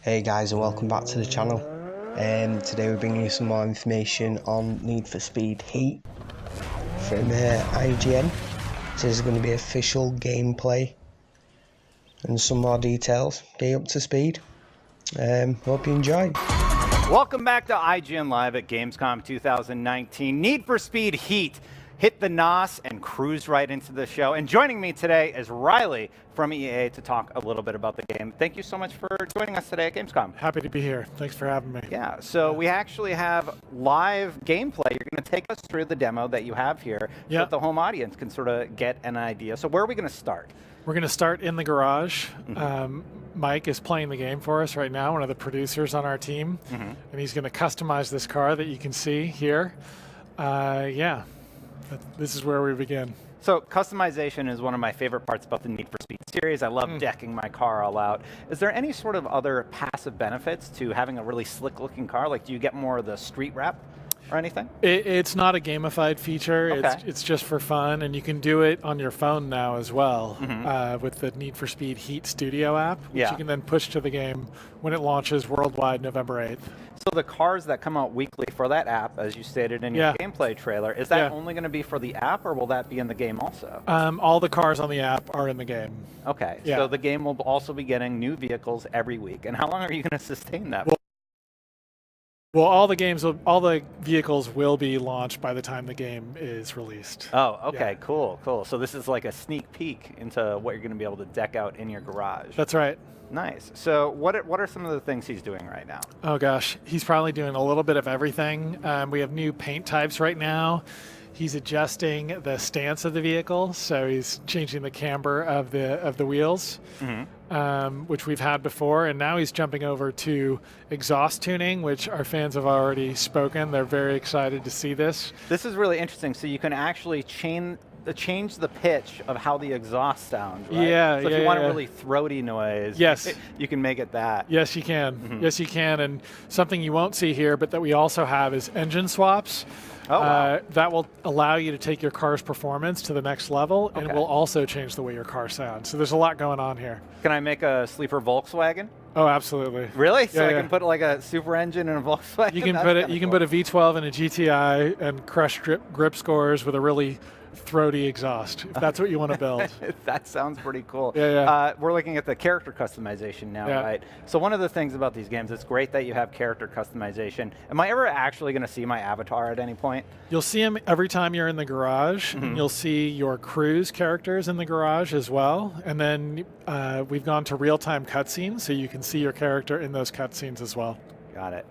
Hey guys, and welcome back to the channel. Today we're bringing you some more information on Need for Speed Heat from IGN. This is going to be official gameplay and some more details. Get you up to speed. Hope you enjoy. Welcome back to IGN Live at Gamescom 2019. Need for Speed Heat. Hit the NOS and cruise right into the show. And joining me today is Riley from EA to talk a little bit about the game. Thank you so much for joining us today at Gamescom. Happy to be here. Thanks for having me. Yeah, so we actually have live gameplay. You're going to take us through the demo that you have here so that the home audience can sort of get an idea. So where are we going to start? We're going to start in the garage. Mike is playing the game for us right now, one of the producers on our team. And he's going to customize this car that you can see here. This is where we begin. So customization is one of my favorite parts about the Need for Speed series. I love decking my car all out. Is there any sort of other passive benefits to having a really slick looking car? Like, do you get more of the street rep or anything? It's not a gamified feature. Okay. It's just for fun, and you can do it on your phone now as well with the Need for Speed Heat Studio app, which you can then push to the game when it launches worldwide November 8th. So the cars that come out weekly for that app, as you stated in your gameplay trailer, is that only going to be for the app, or will that be in the game also? All the cars on the app are in the game. Okay, so the game will also be getting new vehicles every week. And how long are you going to sustain that? Well, all the vehicles will be launched by the time the game is released. Oh, okay, cool. So this is like a sneak peek into what you're going to be able to deck out in your garage. That's right. Nice. So what are some of the things he's doing right now? Oh gosh, he's probably doing a little bit of everything. We have new paint types right now. He's adjusting the stance of the vehicle, so he's changing the camber of the wheels, which we've had before, and now he's jumping over to exhaust tuning, which our fans have already spoken. They're very excited to see this. This is really interesting. So you can actually change the pitch of how the exhaust sounds, right? Yeah. So if you want a really throaty noise, you can make it that. Yes, you can. Yes, you can. And something you won't see here, but that we also have is engine swaps. Oh, wow. That will allow you to take your car's performance to the next level, and will also change the way your car sounds. So there's a lot going on here. Can I make a sleeper Volkswagen? Oh, absolutely. Really? So I can put like a super engine in a Volkswagen? You can put a V12 in a GTI and crush grip scores with a really throaty exhaust, if that's what you want to build. That sounds pretty cool. We're looking at the character customization now, right? So one of the things about these games, it's great that you have character customization. Am I ever actually going to see my avatar at any point? You'll see him every time you're in the garage. And you'll see your crew's characters in the garage as well. And then we've gone to real-time cutscenes, so you can see your character in those cutscenes as well. Got it.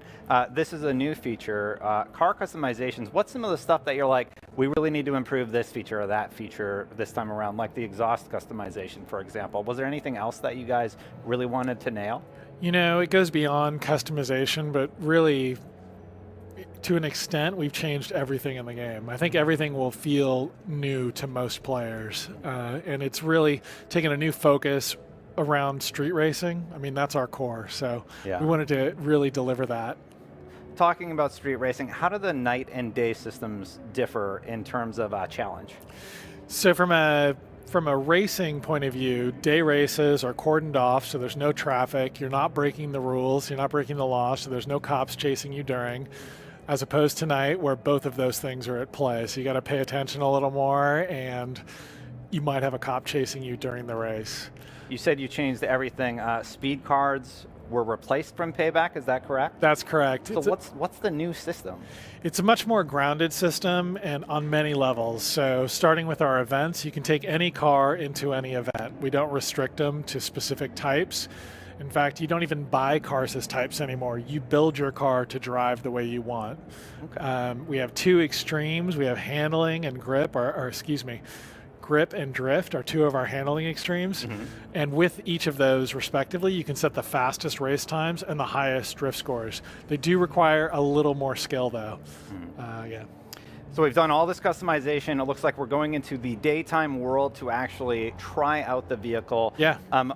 This is a new feature, car customizations. What's some of the stuff that you're like, we really need to improve this feature or that feature this time around, like the exhaust customization, for example? Was there anything else that you guys really wanted to nail? You know, it goes beyond customization, but really, to an extent, we've changed everything in the game. I think everything will feel new to most players, and it's really taken a new focus around street racing. I mean, that's our core, so we wanted to really deliver that. Talking about street racing, how do the night and day systems differ in terms of challenge? So from a racing point of view, day races are cordoned off, so there's no traffic. You're not breaking the rules. You're not breaking the law, so there's no cops chasing you during, as opposed to night where both of those things are at play. So you got to pay attention a little more, and you might have a cop chasing you during the race. You said you changed everything. Speed cards were replaced from Payback, is that correct? That's correct. So what's the new system? It's a much more grounded system and on many levels. So starting with our events, you can take any car into any event. We don't restrict them to specific types. In fact, you don't even buy cars as types anymore. You build your car to drive the way you want. Okay. We have two extremes. We have handling and grip, grip and drift are two of our handling extremes. And with each of those respectively, you can set the fastest race times and the highest drift scores. They do require a little more skill though. So we've done all this customization. It looks like we're going into the daytime world to actually try out the vehicle.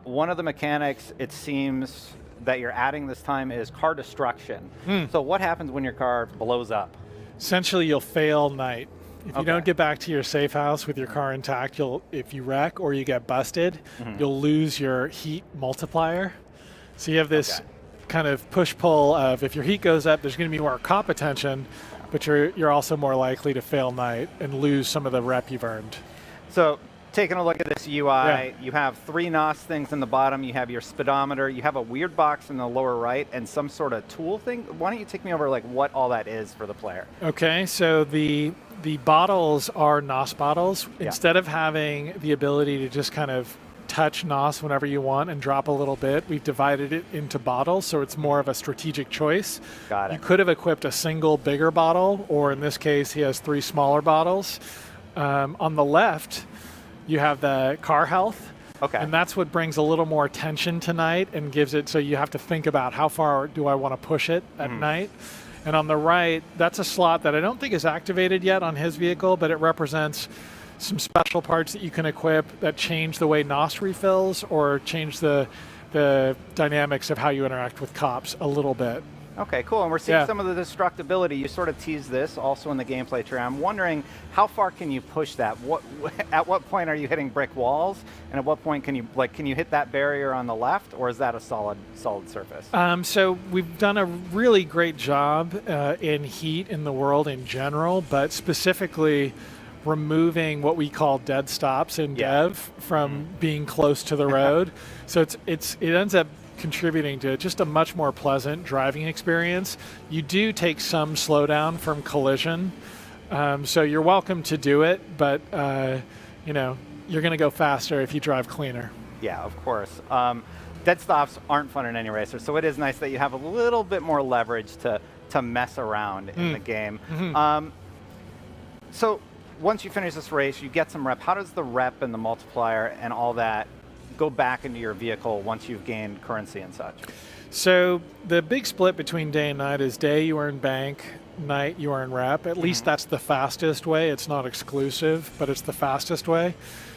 One of the mechanics, it seems, that you're adding this time is car destruction. So what happens when your car blows up? Essentially, you'll fail night. If you don't get back to your safe house with your car intact, if you wreck or you get busted, you'll lose your heat multiplier. So you have this kind of push-pull of if your heat goes up, there's going to be more cop attention, but you're also more likely to fail night and lose some of the rep you've earned. So taking a look at this UI, you have 3 NOS things in the bottom, you have your speedometer, you have a weird box in the lower right, and some sort of tool thing. Why don't you take me over like what all that is for the player? Okay, so the bottles are NOS bottles. Instead of having the ability to just kind of touch NOS whenever you want and drop a little bit, we've divided it into bottles, so it's more of a strategic choice. Got it. You could have equipped a single bigger bottle, or in this case, he has 3 smaller bottles. On the left, you have the car health, and that's what brings a little more tension tonight and gives it so you have to think about how far do I want to push it at night. And on the right, that's a slot that I don't think is activated yet on his vehicle, but it represents some special parts that you can equip that change the way NOS refills or change the dynamics of how you interact with cops a little bit. Okay, cool. And we're seeing some of the destructibility. You sort of tease this also in the gameplay tree. I'm wondering how far can you push that? At what point are you hitting brick walls? And at what point can you hit that barrier on the left, or is that a solid surface? So we've done a really great job in heat in the world in general, but specifically removing what we call dead stops in dev from being close to the road. So it ends up contributing to just a much more pleasant driving experience. You do take some slowdown from collision, so you're welcome to do it, but you're going to go faster if you drive cleaner. Yeah, of course. Dead stops aren't fun in any racer, so it is nice that you have a little bit more leverage to mess around in the game. So once you finish this race, you get some rep. How does the rep and the multiplier and all that go back into your vehicle once you've gained currency and such? So the big split between day and night is day you earn bank, night you earn rep. At least that's the fastest way. It's not exclusive, but it's the fastest way.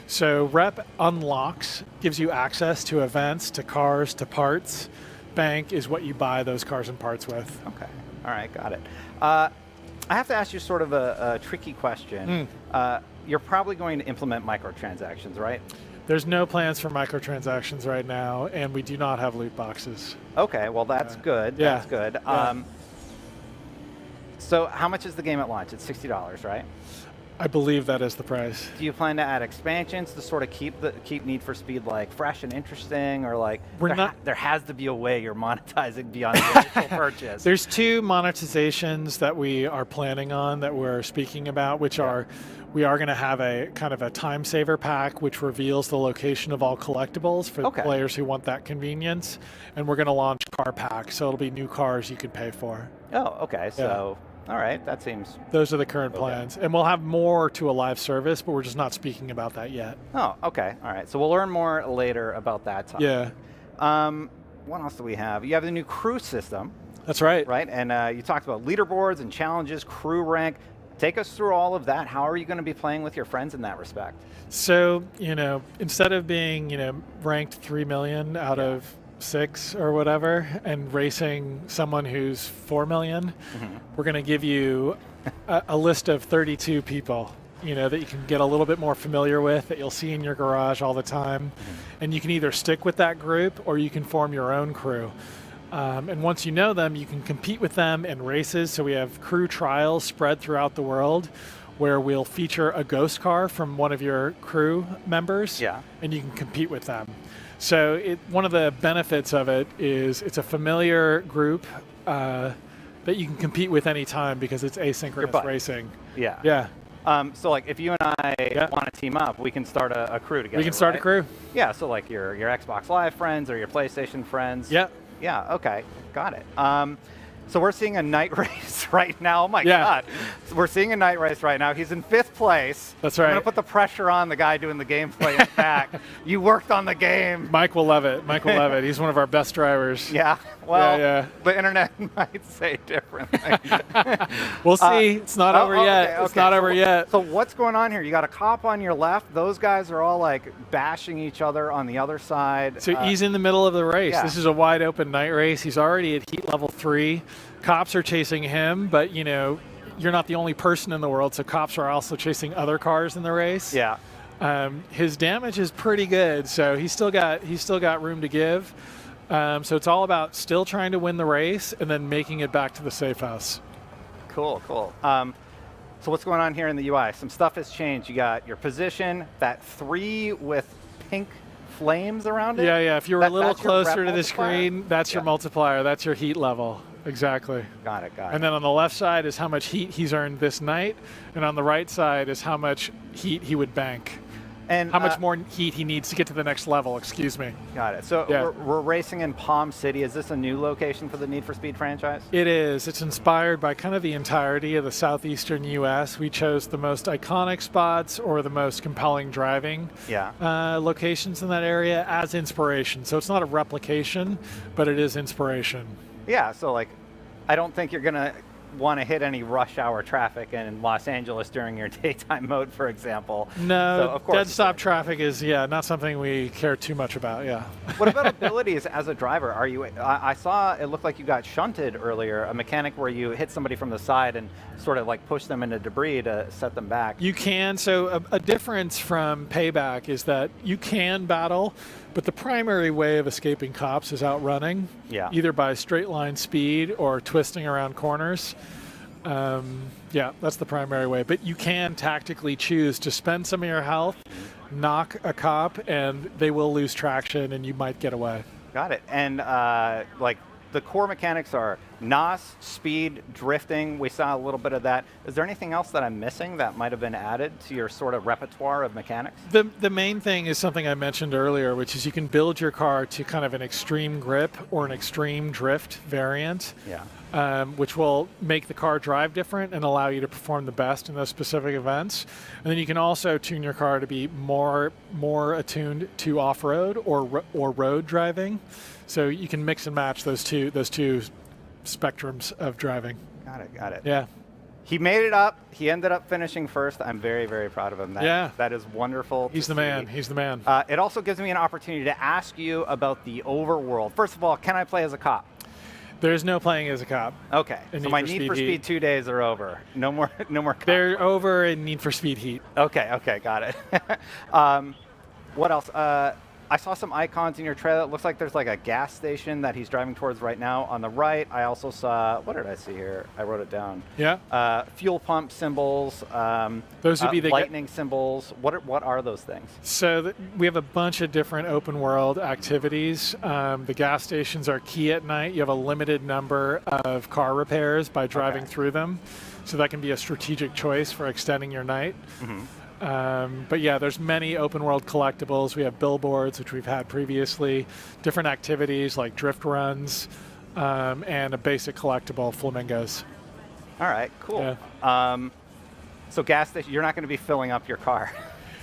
So rep unlocks, gives you access to events, to cars, to parts. Bank is what you buy those cars and parts with. Okay, all right, got it. I have to ask you sort of a tricky question. You're probably going to implement microtransactions, right? There's no plans for microtransactions right now, and we do not have loot boxes. Okay, well that's good. That's good. So how much is the game at launch? It's $60, right? I believe that is the price. Do you plan to add expansions to sort of keep Need for Speed like fresh and interesting, or like there has to be a way you're monetizing beyond the initial purchase? There's 2 monetizations that we are planning on that we're speaking about, which are we are going to have a kind of a time saver pack which reveals the location of all collectibles for players who want that convenience, and we're going to launch car packs, so it'll be new cars you can pay for. Oh, okay. So. All right, that seems... Those are the current plans. And we'll have more to a live service, but we're just not speaking about that yet. Oh, okay. All right. So we'll learn more later about that topic. Yeah. What else do we have? You have the new crew system. That's right. Right? And you talked about leaderboards and challenges, crew rank. Take us through all of that. How are you going to be playing with your friends in that respect? So, instead of being, ranked 3 million out of 6 or whatever, and racing someone who's 4 million, we're going to give you a list of 32 people, that you can get a little bit more familiar with, that you'll see in your garage all the time. And you can either stick with that group or you can form your own crew. And once you know them, you can compete with them in races. So we have crew trials spread throughout the world where we'll feature a ghost car from one of your crew members, and you can compete with them. So one of the benefits of it is it's a familiar group that you can compete with any time because it's asynchronous racing. Yeah. So like if you and I want to team up, we can start a crew together. We can start a crew. Yeah. So like your Xbox Live friends or your PlayStation friends. Yeah. Yeah. Okay. Got it. So we're seeing a night race right now. Oh my God. So we're seeing a night race right now. He's in 5th place. That's right. I'm going to put the pressure on the guy doing the gameplay in the back. You worked on the game. Mike will love it. Mike will love it. He's one of our best drivers. Yeah. Well, the internet might say differently. We'll see. It's not over yet. It's not over yet. So what's going on here? You got a cop on your left. Those guys are all like bashing each other on the other side. So he's in the middle of the race. This is a wide open night race. He's already at heat level 3. Cops are chasing him, but you're not the only person in the world, so cops are also chasing other cars in the race. Yeah. His damage is pretty good, so he's still got room to give. So it's all about still trying to win the race and then making it back to the safe house. Cool, cool. So what's going on here in the UI? Some stuff has changed. You got your position, that 3 with pink flames around it. Yeah, yeah. If you were a little closer to the multiplier? screen, that's your multiplier. That's your heat level. Exactly. Got it, got it. And then on the left side is how much heat he's earned this night, and on the right side is how much heat he would bank. And how much more heat he needs to get to the next level, excuse me. Got it. So we're racing in Palm City. Is this a new location for the Need for Speed franchise? It is. It's inspired by kind of the entirety of the southeastern U.S. We chose the most iconic spots or the most compelling driving locations in that area as inspiration. So it's not a replication, but it is inspiration. Yeah, so like, I don't think you're going to want to hit any rush hour traffic in Los Angeles during your daytime mode, for example. No, so, of course, dead stop traffic is, not something we care too much about, What about abilities as a driver? Are you? I saw it looked like you got shunted earlier, a mechanic where you hit somebody from the side and sort of like push them into debris to set them back. You can. So a difference from Payback is that you can battle, but the primary way of escaping cops is outrunning, either by straight line speed or twisting around corners. That's the primary way. But you can tactically choose to spend some of your health, knock a cop, and they will lose traction, and you might get away. Got it. And like the core mechanics are NOS, speed, drifting. We saw a little bit of that. Is there anything else that I'm missing that might have been added to your sort of repertoire of mechanics? The main thing is something I mentioned earlier, which is you can build your car to kind of an extreme grip or an extreme drift variant. Which will make the car drive different and allow you to perform the best in those specific events. And then you can also tune your car to be more attuned to off-road or road driving. So you can mix and match those two spectrums of driving. Got it. Yeah. He made it up. He ended up finishing first. I'm very, very proud of him. That is wonderful. He's the man. He's the man. It also gives me an opportunity to ask you about the overworld. First of all, can I play as a cop? There's no playing as a cop. Okay, so my Need for Speed 2 days are over. No more cops. They're over in Need for Speed Heat. Okay, got it. What else? I saw some icons in your trailer. It looks like there's like a gas station that he's driving towards right now on the right. I also saw, what did I see here? I wrote it down. Yeah. Fuel pump symbols. Those would be the lightning symbols. What are those things? So we have a bunch of different open world activities. The gas stations are key at night. You have a limited number of car repairs by driving through them. So that can be a strategic choice for extending your night. But yeah, there's many open world collectibles. We have billboards, which we've had previously, different activities like drift runs, and a basic collectible, flamingos. All right, cool. Yeah. So gas station, you're not going to be filling up your car,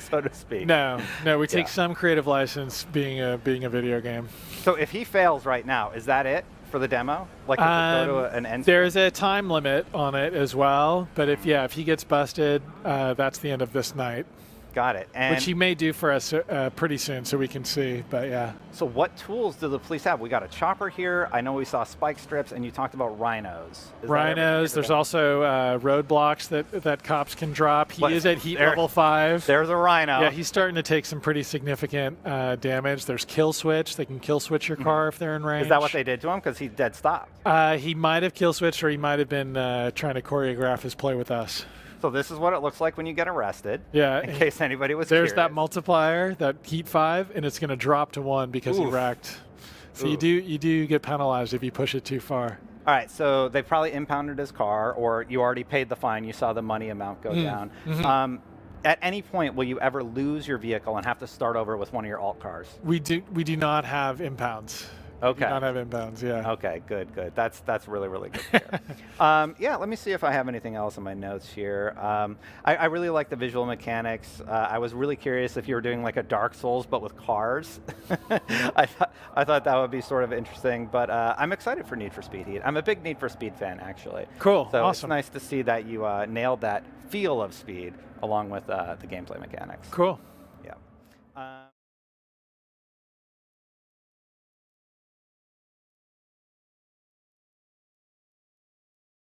so to speak. No, we take some creative license being a video game. So if he fails right now, is that it for the demo? Like if we go to an end? There's a time limit on it as well, but if he gets busted, that's the end of this night. Got it. And which he may do for us pretty soon, so we can see. But yeah. So what tools do the police have? We got a chopper here. I know we saw spike strips, and you talked about rhinos. Rhinos. There's also roadblocks that cops can drop. He is at heat level 5. There's a rhino. Yeah, he's starting to take some pretty significant damage. There's kill switch. They can kill switch your car if they're in range. Is that what they did to him? Because he dead stopped. He might have kill switched, or he might have been trying to choreograph his play with us. So this is what it looks like when you get arrested. Yeah. In case anybody was There's curious. that multiplier, that heat 5, and it's going to drop to 1 because he wrecked. So you do get penalized if you push it too far. All right. So they probably impounded his car, or you already paid the fine. You saw the money amount go down. At any point, will you ever lose your vehicle and have to start over with one of your alt cars? We do not have impounds. Okay. We do not have inbounds, yeah. Okay, good. That's really, really good to hear. Yeah, let me see if I have anything else in my notes here. I really like the visual mechanics. I was really curious if you were doing like a Dark Souls, but with cars. I thought that would be sort of interesting, but I'm excited for Need for Speed Heat. I'm a big Need for Speed fan, actually. Cool, so awesome. It's nice to see that you nailed that feel of speed along with the gameplay mechanics. Cool.